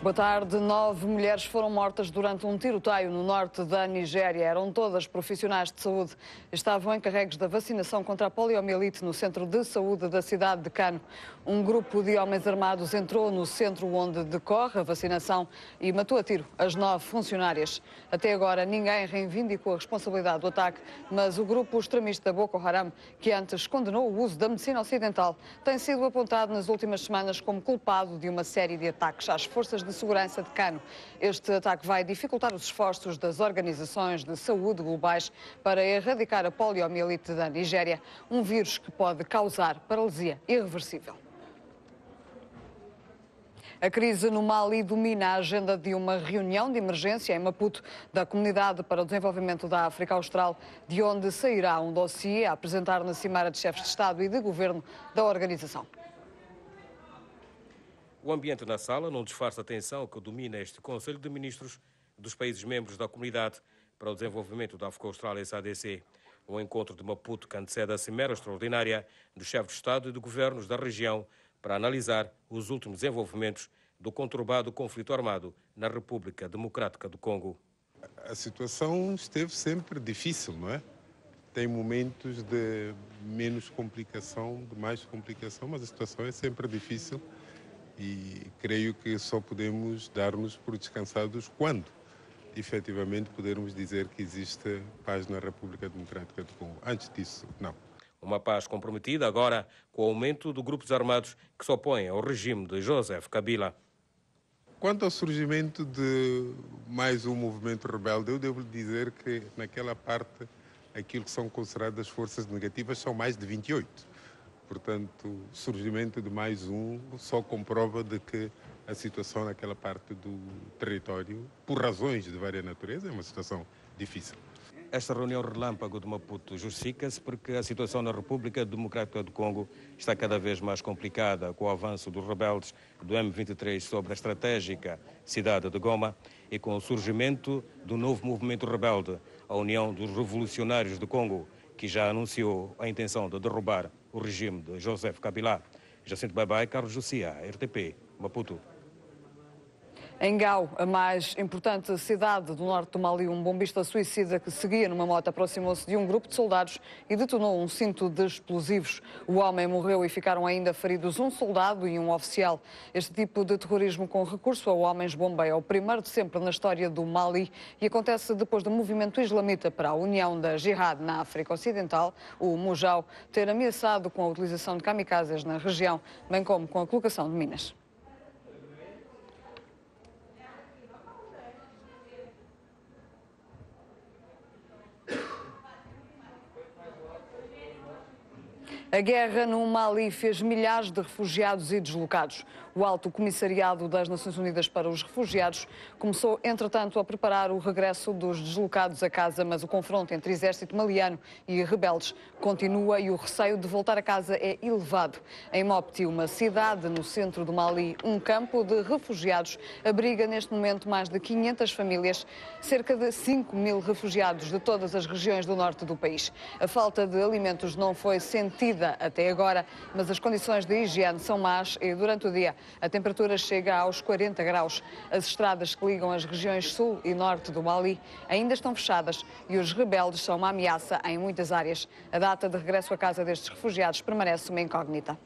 Boa tarde. 9 mulheres foram mortas durante um tiroteio no norte da Nigéria. Eram todas profissionais de saúde. Estavam encarregues da vacinação contra a poliomielite no centro de saúde da cidade de Kano. Um grupo de homens armados entrou no centro onde decorre a vacinação e matou a tiro as 9 funcionárias. Até agora ninguém reivindicou a responsabilidade do ataque, mas o grupo extremista Boko Haram, que antes condenou o uso da medicina ocidental, tem sido apontado nas últimas semanas como culpado de uma série de ataques às forças de segurança de Kano. Este ataque vai dificultar os esforços das organizações de saúde globais para erradicar a poliomielite da Nigéria, um vírus que pode causar paralisia irreversível. A crise no Mali domina a agenda de uma reunião de emergência em Maputo da Comunidade para o Desenvolvimento da África Austral, de onde sairá um dossiê a apresentar na Cimeira de Chefes de Estado e de Governo da organização. O ambiente na sala não disfarça a tensão que domina este Conselho de Ministros dos países membros da Comunidade para o Desenvolvimento da África Austral, SADC. O encontro de Maputo que antecede a Cimeira Extraordinária dos Chefes de Estado e de Governos da região para analisar os últimos desenvolvimentos do conturbado conflito armado na República Democrática do Congo. A situação esteve sempre difícil, não é? Tem momentos de menos complicação, de mais complicação, mas a situação é sempre difícil e creio que só podemos dar-nos por descansados quando efetivamente pudermos dizer que existe paz na República Democrática do Congo. Antes disso, não. Uma paz comprometida agora com o aumento de grupos armados que se opõem ao regime de Joseph Kabila. Quanto ao surgimento de mais um movimento rebelde, eu devo dizer que naquela parte aquilo que são consideradas forças negativas são mais de 28. Portanto, o surgimento de mais um só comprova de que a situação naquela parte do território, por razões de várias naturezas, é uma situação difícil. Esta reunião relâmpago de Maputo justifica-se porque a situação na República Democrática do Congo está cada vez mais complicada com o avanço dos rebeldes do M23 sobre a estratégica cidade de Goma e com o surgimento do novo movimento rebelde, a União dos Revolucionários do Congo, que já anunciou a intenção de derrubar o regime de Joseph Kabila. Jacinto Baibai, Carlos Jussia, RTP, Maputo. Em Gao, a mais importante cidade do norte do Mali, um bombista suicida que seguia numa moto aproximou-se de um grupo de soldados e detonou um cinto de explosivos. O homem morreu e ficaram ainda feridos um soldado e um oficial. Este tipo de terrorismo com recurso a homens-bomba é o primeiro de sempre na história do Mali e acontece depois do movimento islamita para a União da Jihad na África Ocidental, o Mujal, ter ameaçado com a utilização de kamikazes na região, bem como com a colocação de minas. A guerra no Mali fez milhares de refugiados e deslocados. O Alto Comissariado das Nações Unidas para os Refugiados começou, entretanto, a preparar o regresso dos deslocados a casa, mas o confronto entre exército maliano e rebeldes continua e o receio de voltar a casa é elevado. Em Mopti, uma cidade no centro do Mali, um campo de refugiados abriga neste momento mais de 500 famílias, cerca de 5.000 refugiados de todas as regiões do norte do país. A falta de alimentos não foi sentida até agora, mas as condições de higiene são más e durante o dia a temperatura chega aos 40 graus. As estradas que ligam as regiões sul e norte do Mali ainda estão fechadas e os rebeldes são uma ameaça em muitas áreas. A data de regresso à casa destes refugiados permanece uma incógnita.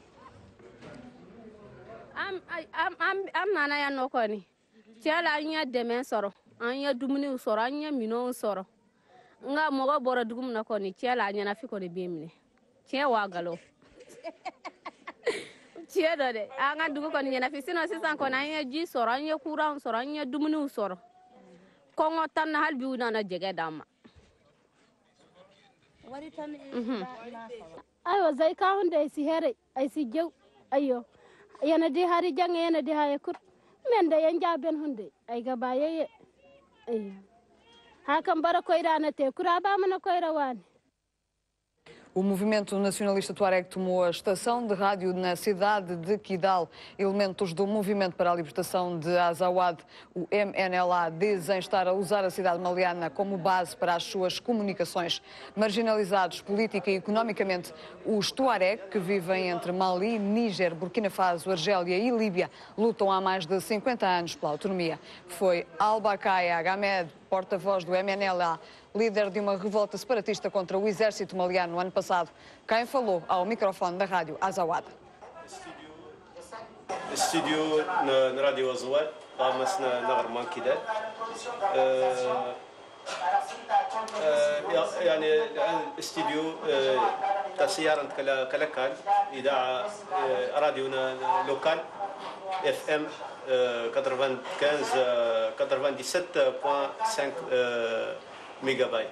Ayo zai ka hunde ai si here ai si jew ayo yana di hari jang yana di haye kut men da yan jaben hunde ai ga baye ayo hakan bara koira na te kura ba mana koira wani. O movimento nacionalista Tuareg tomou a estação de rádio na cidade de Kidal. Elementos do movimento para a libertação de Azawad, o MNLA, dizem estar a usar a cidade maliana como base para as suas comunicações. Marginalizados política e economicamente, os Tuareg, que vivem entre Mali, Níger, Burkina Faso, Argélia e Líbia, lutam há mais de 50 anos pela autonomia. Foi Al-Bakaya Ahmed, porta-voz do MNLA, líder de uma revolta separatista contra o exército maliano no ano passado, quem falou ao microfone da rádio Azawad. استوديو راديو أزواد قامسنا نغر مانكيدات يعني الاستوديو تسيارة كلاكال إذاعة راديونا لوكال FM 97.5 megabyte.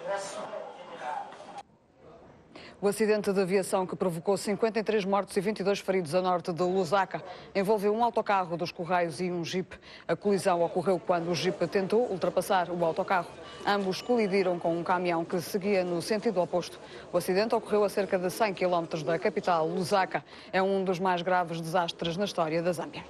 O acidente de aviação que provocou 53 mortos e 22 feridos a norte de Lusaka envolveu um autocarro dos Correios e um jipe. A colisão ocorreu quando o jipe tentou ultrapassar o autocarro. Ambos colidiram com um caminhão que seguia no sentido oposto. O acidente ocorreu a cerca de 100 km da capital, Lusaka. É um dos mais graves desastres na história da Zâmbia.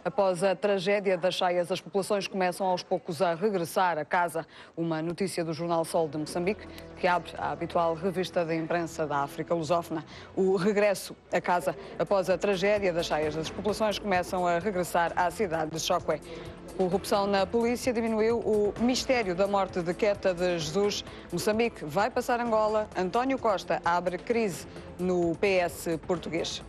Após a tragédia das cheias, as populações começam aos poucos a regressar a casa. Uma notícia do jornal Sol de Moçambique, que abre a habitual revista de imprensa da África lusófona. O regresso a casa. Após a tragédia das cheias, as populações começam a regressar à cidade de Chokwe. Corrupção na polícia diminuiu o mistério da morte de Queta de Jesus. Moçambique vai passar Angola. António Costa abre crise no PS português.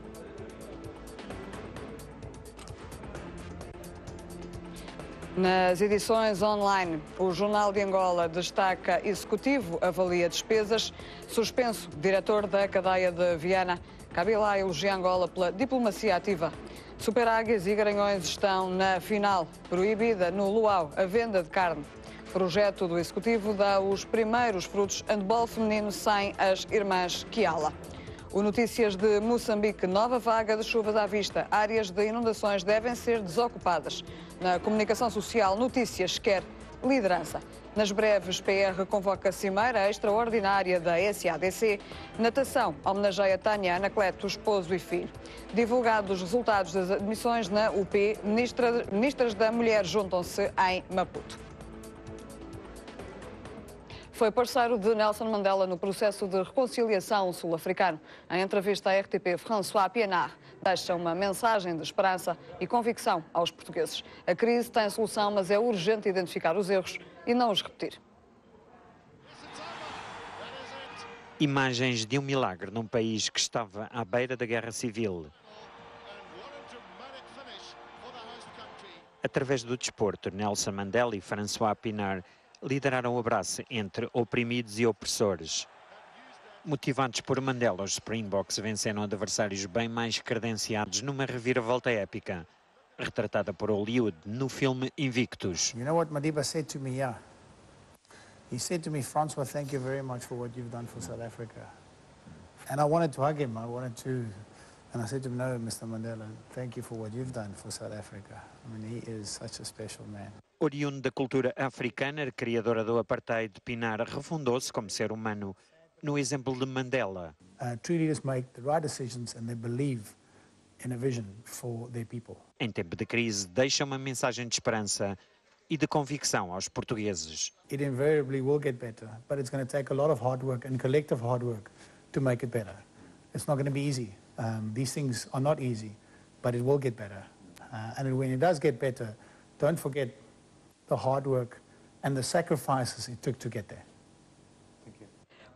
Nas edições online, o Jornal de Angola destaca executivo, avalia despesas, suspenso, diretor da cadeia de Viana. Kabila elogia Angola pela diplomacia ativa. Super Águias e Garanhões estão na final. Proibida no Luau a venda de carne. Projeto do executivo dá os primeiros frutos handball feminino sem as irmãs Kiala. O Notícias de Moçambique, nova vaga de chuvas à vista. Áreas de inundações devem ser desocupadas. Na comunicação social, Notícias quer liderança. Nas breves, PR convoca a cimeira extraordinária da SADC. Natação homenageia Tânia Anacleto, esposo e filho. Divulgados os resultados das admissões na UP, ministras da Mulher juntam-se em Maputo. Foi parceiro de Nelson Mandela no processo de reconciliação sul-africano. Em entrevista à RTP, François Pienaar deixa uma mensagem de esperança e convicção aos portugueses. A crise tem solução, mas é urgente identificar os erros e não os repetir. Imagens de um milagre num país que estava à beira da guerra civil. Através do desporto, Nelson Mandela e François Pienaar lideraram o abraço entre oprimidos e opressores. Motivados por Mandela, os Springboks venceram adversários bem mais credenciados numa reviravolta épica, retratada por Hollywood no filme Invictus. You know what Madiba said to me, yeah? He said to me, Francois, thank you very much for what you've done for South Africa. And I wanted to hug him, and I said to him, no, Mr. Mandela, thank you for what you've done for South Africa. I mean, he is such a special man. Oriundo da cultura africana, criadora do apartheid, Pienaar refundou-se como ser humano no exemplo de Mandela. True leaders make the right decisions and they believe in a vision for their people. Em tempo de crise, deixa uma mensagem de esperança e de convicção aos portugueses. It invariably will get better, but it's going to take a lot of hard work and collective hard work to make it better. It's not going to be easy. These things are not easy, but it will get better. And when it does get better, don't forget the hard work and the sacrifices it took to get there.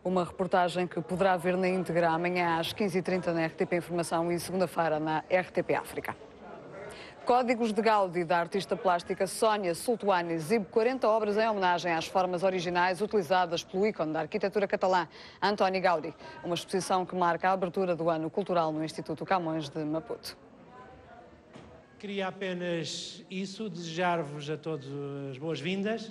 Uma reportagem que poderá ver na íntegra amanhã às 15h30 na RTP Informação e segunda-feira na RTP África. Códigos de Gaudí, da artista plástica Sónia Sultuani, exibe 40 obras em homenagem às formas originais utilizadas pelo ícone da arquitetura catalã, Antoni Gaudí. Uma exposição que marca a abertura do ano cultural no Instituto Camões de Maputo. Queria apenas desejar-vos a todos as boas-vindas,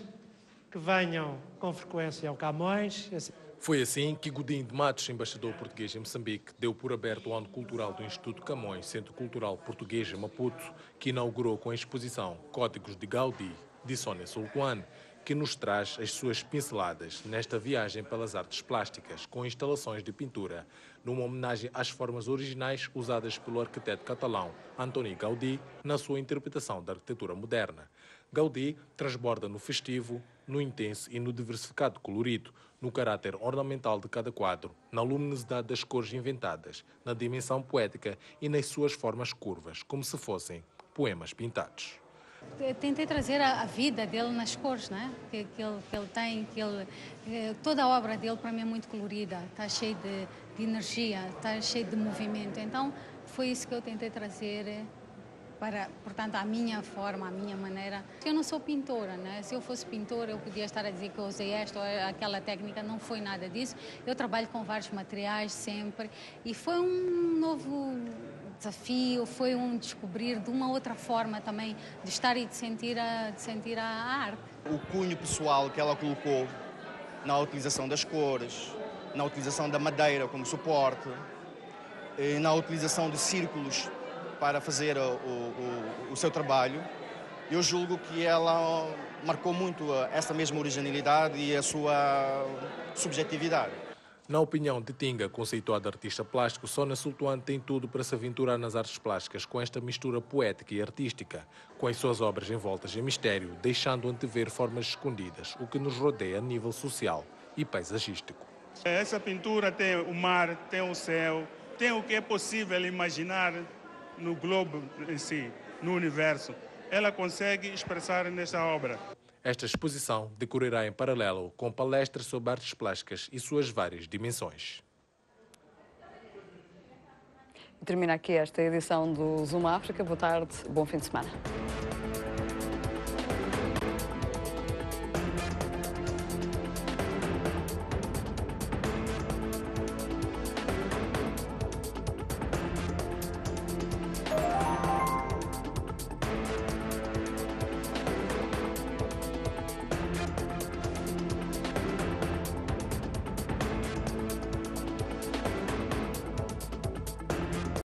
que venham com frequência ao Camões. Foi assim que Godinho de Matos, embaixador português em Moçambique, deu por aberto o ano cultural do Instituto Camões, Centro Cultural Português em Maputo, que inaugurou com a exposição Códigos de Gaudí, de Sónia Sultuani, que nos traz as suas pinceladas nesta viagem pelas artes plásticas, com instalações de pintura, numa homenagem às formas originais usadas pelo arquiteto catalão Antoni Gaudí na sua interpretação da arquitetura moderna. Gaudí transborda no festivo, no intenso e no diversificado colorido, no caráter ornamental de cada quadro, na luminosidade das cores inventadas, na dimensão poética e nas suas formas curvas, como se fossem poemas pintados. Tentei trazer a vida dele nas cores, né? que ele tem, toda a obra dele para mim é muito colorida, está cheia de energia, está cheia de movimento, então foi isso que eu tentei trazer para, portanto, a minha forma, a minha maneira. Eu não sou pintora, né? Se eu fosse pintora eu podia estar a dizer que eu usei esta ou aquela técnica, não foi nada disso. Eu trabalho com vários materiais sempre e foi um novo desafio, foi um descobrir de uma outra forma também de estar e de sentir a arte. O cunho pessoal que ela colocou na utilização das cores, na utilização da madeira como suporte, na utilização de círculos para fazer o seu trabalho, eu julgo que ela marcou muito essa mesma originalidade e a sua subjetividade. Na opinião de Tinga, conceituado artista plástico, Sónia Sultoan tem tudo para se aventurar nas artes plásticas com esta mistura poética e artística, com as suas obras envoltas em mistério, deixando antever formas escondidas, o que nos rodeia a nível social e paisagístico. Essa pintura tem o mar, tem o céu, tem o que é possível imaginar no globo em si, no universo. Ela consegue expressar nesta obra. Esta exposição decorrerá em paralelo com palestras sobre artes plásticas e suas várias dimensões. Termina aqui esta edição do Zoom África. Boa tarde, bom fim de semana.